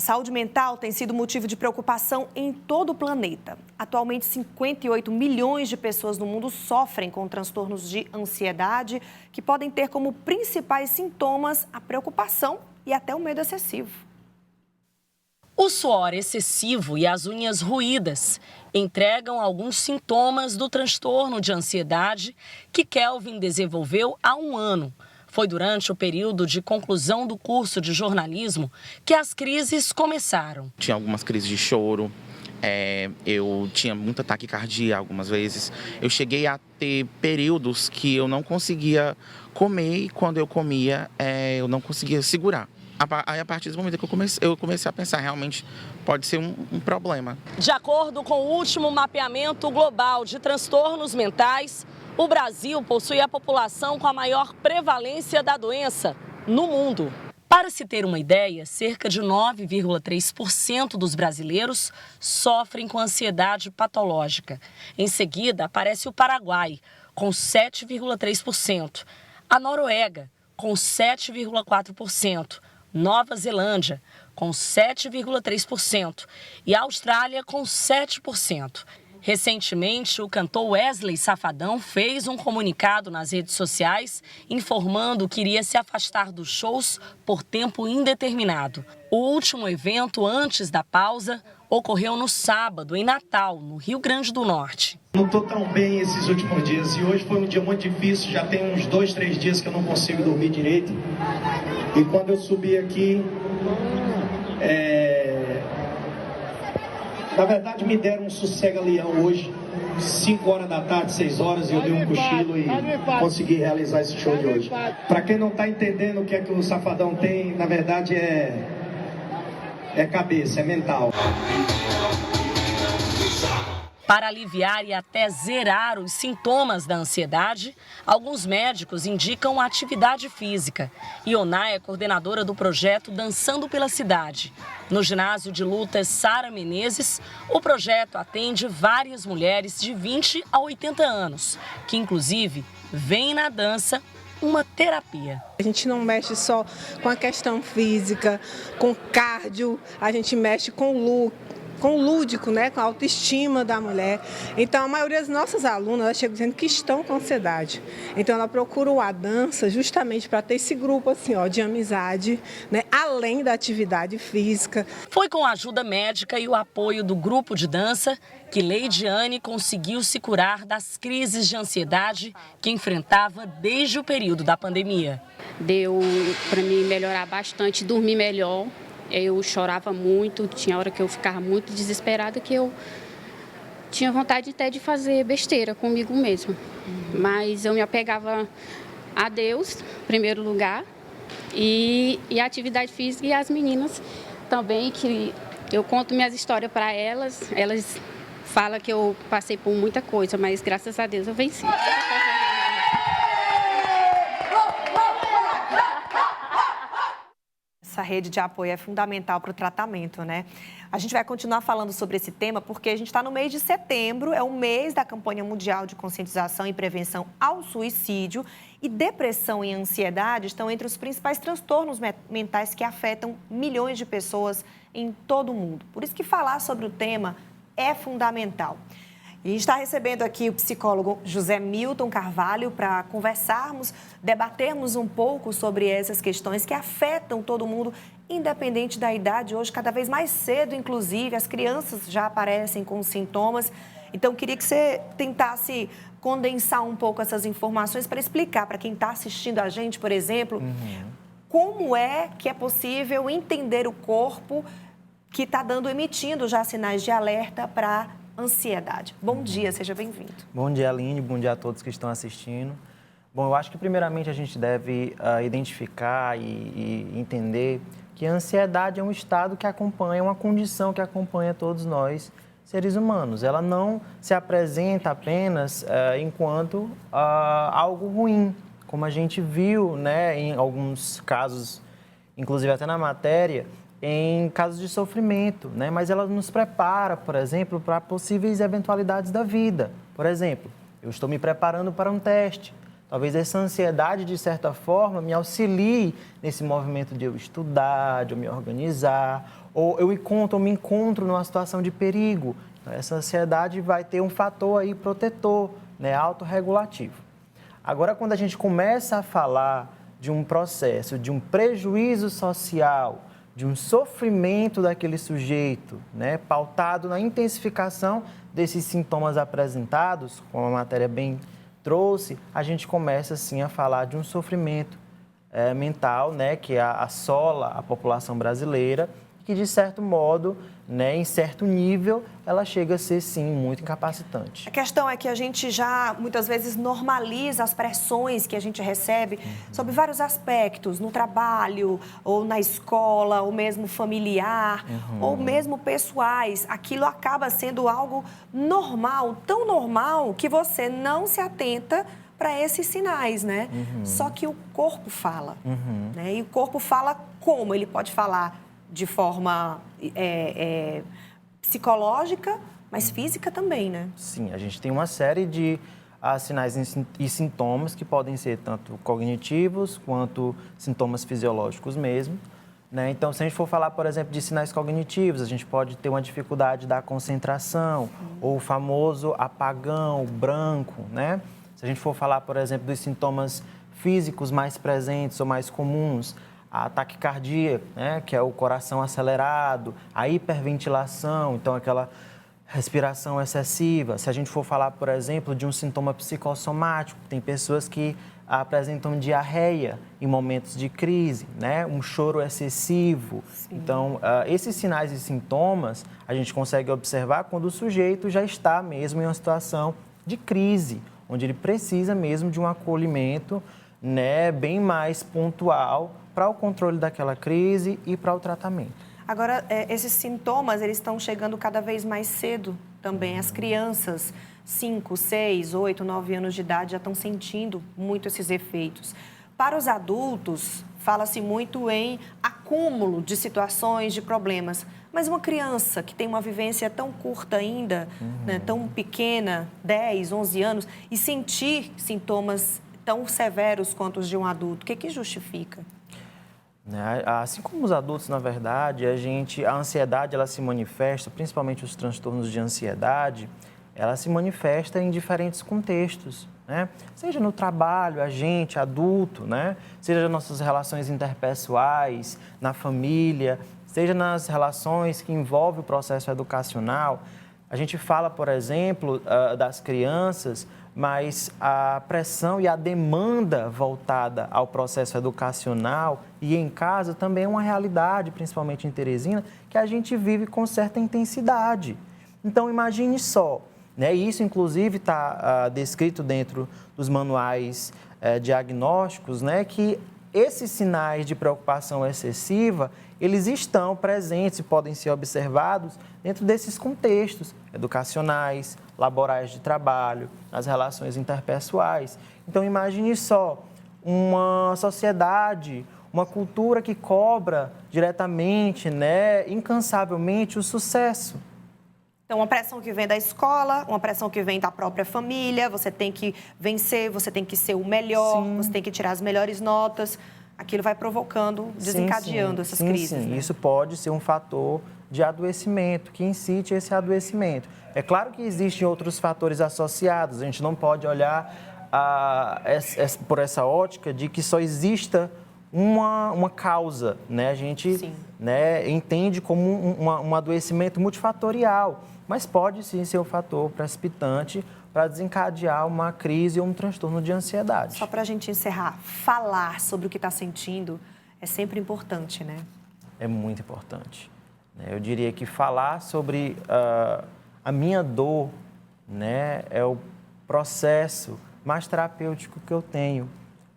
saúde mental tem sido motivo de preocupação em todo o planeta. Atualmente, 58 milhões de pessoas no mundo sofrem com transtornos de ansiedade, que podem ter como principais sintomas a preocupação e até o medo excessivo. O suor excessivo e as unhas roídas entregam alguns sintomas do transtorno de ansiedade que Kelvin desenvolveu há um ano. Foi durante o período de conclusão do curso de jornalismo que as crises começaram. Tinha algumas crises de choro, eu tinha muita taquicardia algumas vezes. Eu cheguei a ter períodos que eu não conseguia comer e quando eu comia, eu não conseguia segurar. Aí, a partir do momento que eu comecei a pensar, realmente pode ser um problema. De acordo com o último mapeamento global de transtornos mentais, o Brasil possui a população com a maior prevalência da doença no mundo. Para se ter uma ideia, cerca de 9,3% dos brasileiros sofrem com ansiedade patológica. Em seguida, aparece o Paraguai, com 7,3%, a Noruega, com 7,4%, Nova Zelândia, com 7,3% e a Austrália, com 7%. Recentemente, o cantor Wesley Safadão fez um comunicado nas redes sociais informando que iria se afastar dos shows por tempo indeterminado. O último evento antes da pausa ocorreu no sábado, em Natal, no Rio Grande do Norte. Não estou tão bem esses últimos dias e hoje foi um dia muito difícil, já tem uns 2, 3 dias que eu não consigo dormir direito. E quando eu subi aqui, na verdade me deram um sossega-leão hoje, 5 horas da tarde, 6 horas, e eu dei um cochilo e consegui realizar esse show de hoje. Para quem não está entendendo o que é que o Safadão tem, na verdade é cabeça, é mental. Para aliviar e até zerar os sintomas da ansiedade, alguns médicos indicam a atividade física. Ioná é coordenadora do projeto Dançando pela Cidade. No ginásio de lutas Sara Menezes, o projeto atende várias mulheres de 20 a 80 anos, que inclusive veem na dança uma terapia. A gente não mexe só com a questão física, com cardio, a gente mexe com o lúdico, né, com a autoestima da mulher. Então, a maioria das nossas alunas, elas chegam dizendo que estão com ansiedade. Então, ela procura a dança justamente para ter esse grupo assim, de amizade, né, além da atividade física. Foi com a ajuda médica e o apoio do grupo de dança que Leidiane conseguiu se curar das crises de ansiedade que enfrentava desde o período da pandemia. Deu para mim melhorar bastante, dormir melhor. Eu chorava muito, tinha hora que eu ficava muito desesperada, que eu tinha vontade até de fazer besteira comigo mesma. Mas eu me apegava a Deus, em primeiro lugar, e a atividade física, e as meninas também, que eu conto minhas histórias para elas. Elas falam que eu passei por muita coisa, mas graças a Deus eu venci. Essa rede de apoio é fundamental para o tratamento, né? A gente vai continuar falando sobre esse tema porque a gente está no mês de setembro, é o mês da campanha mundial de conscientização e prevenção ao suicídio, e depressão e ansiedade estão entre os principais transtornos mentais que afetam milhões de pessoas em todo o mundo. Por isso que falar sobre o tema é fundamental. E a gente está recebendo aqui o psicólogo José Milton Carvalho para conversarmos, debatermos um pouco sobre essas questões que afetam todo mundo, independente da idade. Hoje, cada vez mais cedo, inclusive, as crianças já aparecem com sintomas. Então, queria que você tentasse condensar um pouco essas informações para explicar para quem está assistindo a gente, por exemplo, como é que é possível entender o corpo que está emitindo já sinais de alerta para ansiedade. Bom dia, seja bem-vindo. Bom dia, Aline, bom dia a todos que estão assistindo. Bom, eu acho que primeiramente a gente deve identificar e entender que a ansiedade é um estado que acompanha, uma condição que acompanha todos nós, seres humanos. Ela não se apresenta apenas enquanto algo ruim, como a gente viu, né, em alguns casos, inclusive até na matéria, em casos de sofrimento, né? Mas ela nos prepara, por exemplo, para possíveis eventualidades da vida. Por exemplo, eu estou me preparando para um teste. Talvez essa ansiedade, de certa forma, me auxilie nesse movimento de eu estudar, de eu me organizar, ou eu me encontro numa situação de perigo. Essa ansiedade vai ter um fator aí protetor, né, autorregulativo. Agora, quando a gente começa a falar de um processo, de um prejuízo social, de um sofrimento daquele sujeito, né, pautado na intensificação desses sintomas apresentados, como a matéria bem trouxe, a gente começa, sim, a falar de um sofrimento mental, né, que assola a população brasileira, que, de certo modo, né, em certo nível, ela chega a ser, sim, muito incapacitante. A questão é que a gente já, muitas vezes, normaliza as pressões que a gente recebe sobre vários aspectos, no trabalho, ou na escola, ou mesmo familiar, ou mesmo pessoais. Aquilo acaba sendo algo normal, tão normal, que você não se atenta para esses sinais, né? Só que o corpo fala, né? E o corpo fala como? Ele pode falar de forma psicológica, mas física também, né? Sim, a gente tem uma série de sinais e sintomas que podem ser tanto cognitivos quanto sintomas fisiológicos mesmo, né? Então, se a gente for falar, por exemplo, de sinais cognitivos, a gente pode ter uma dificuldade da concentração, ou o famoso apagão branco, né? Se a gente for falar, por exemplo, dos sintomas físicos mais presentes ou mais comuns, a taquicardia, né, que é o coração acelerado, a hiperventilação, então aquela respiração excessiva. Se a gente for falar, por exemplo, de um sintoma psicossomático, tem pessoas que apresentam diarreia em momentos de crise, né, um choro excessivo. Sim. Então, esses sinais e sintomas a gente consegue observar quando o sujeito já está mesmo em uma situação de crise, onde ele precisa mesmo de um acolhimento, né, bem mais pontual para o controle daquela crise e para o tratamento. Agora, esses sintomas, eles estão chegando cada vez mais cedo também. As crianças, 5, 6, 8, 9 anos de idade, já estão sentindo muito esses efeitos. Para os adultos, fala-se muito em acúmulo de situações, de problemas. Mas uma criança que tem uma vivência tão curta ainda, né, tão pequena, 10, 11 anos, e sentir sintomas tão severos quanto os de um adulto, o que justifica? Assim como os adultos, na verdade, a ansiedade ela se manifesta, principalmente os transtornos de ansiedade, ela se manifesta em diferentes contextos, né? Seja no trabalho, a gente, adulto, né? Seja nas nossas relações interpessoais, na família, seja nas relações que envolvem o processo educacional. A gente fala, por exemplo, das crianças, mas a pressão e a demanda voltada ao processo educacional e em casa também é uma realidade, principalmente em Teresina, que a gente vive com certa intensidade. Então, imagine só, né? Isso, inclusive, está descrito dentro dos manuais diagnósticos, né? Que esses sinais de preocupação excessiva, eles estão presentes e podem ser observados dentro desses contextos educacionais, laborais de trabalho, nas relações interpessoais. Então, imagine só, uma sociedade, uma cultura que cobra diretamente, né, incansavelmente o sucesso. Então, uma pressão que vem da escola, uma pressão que vem da própria família, você tem que vencer, você tem que ser o melhor, sim, você tem que tirar as melhores notas. Aquilo vai provocando, desencadeando essas crises. Sim, né? Isso pode ser um fator de adoecimento, que incite esse adoecimento. É claro que existem outros fatores associados, a gente não pode olhar por essa ótica de que só exista uma causa, né? A gente né, entende como um adoecimento multifatorial, mas pode sim ser um fator precipitante para desencadear uma crise ou um transtorno de ansiedade. Só para a gente encerrar, falar sobre o que está sentindo é sempre importante, né? É muito importante. Eu diria que falar sobre a minha dor, né, é o processo mais terapêutico que eu tenho.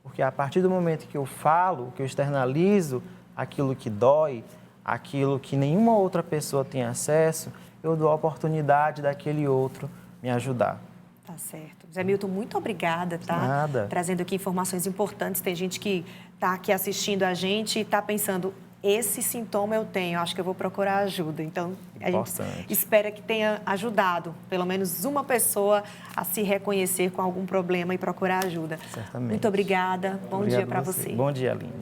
Porque a partir do momento que eu falo, que eu externalizo aquilo que dói, aquilo que nenhuma outra pessoa tem acesso, eu dou a oportunidade daquele outro me ajudar. Tá certo. Zé Milton, muito obrigada, tá? Nada. Trazendo aqui informações importantes. Tem gente que está aqui assistindo a gente e está pensando, esse sintoma eu tenho, acho que eu vou procurar ajuda. Então, a gente espera que tenha ajudado pelo menos uma pessoa a se reconhecer com algum problema e procurar ajuda. Certamente. Muito obrigada. Bom dia para você. Bom dia, Aline.